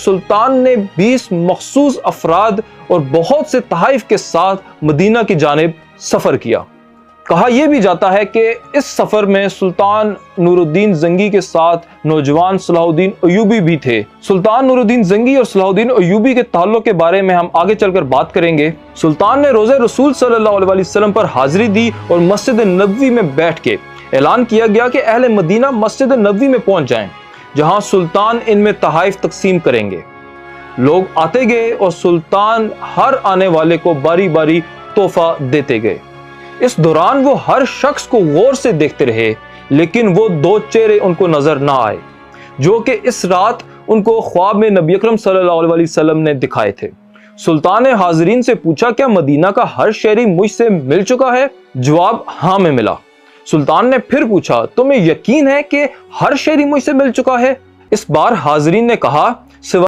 सुल्तान ने 20 मखसूस अफराद और बहुत से तहाइफ के साथ मदीना की जानिब सफ़र किया। कहा यह भी जाता है कि इस सफ़र में सुल्तान नूरुद्दीन जंगी के साथ नौजवान सलाहुद्दीन अय्यूबी भी थे। सुल्तान नूरुद्दीन जंगी और सलाहुद्दीन अय्यूबी के ताल्लुक के बारे में हम आगे चलकर बात करेंगे। सुल्तान ने रोज़े रसूल सल्लल्लाहु अलैहि वसल्लम पर हाजिरी दी और मस्जिद नबवी में बैठ के ऐलान किया गया कि अहले मदीना मस्जिद नबवी में पहुंच जाएं, जहां सुल्तान इनमें तहाइफ तकसीम करेंगे। लोग आते गए और सुल्तान हर आने वाले को बारी बारी तोहफा देते गए। इस दौरान वो हर शख्स को गौर से देखते रहे, लेकिन वो दो चेहरे उनको नजर ना आए जो कि इस रात उनको ख्वाब में नबी अकरम सल्लल्लाहु अलैहि वसल्लम ने दिखाए थे। सुल्तान ने हाजिरीन से पूछा, क्या मदीना का हर शहरी मुझसे मिल चुका है? जवाब हाँ में मिला। सुल्तान ने फिर पूछा, तुम्हें यकीन है कि हर शहरी मुझसे मिल चुका है? इस बार हाजिरीन ने कहा,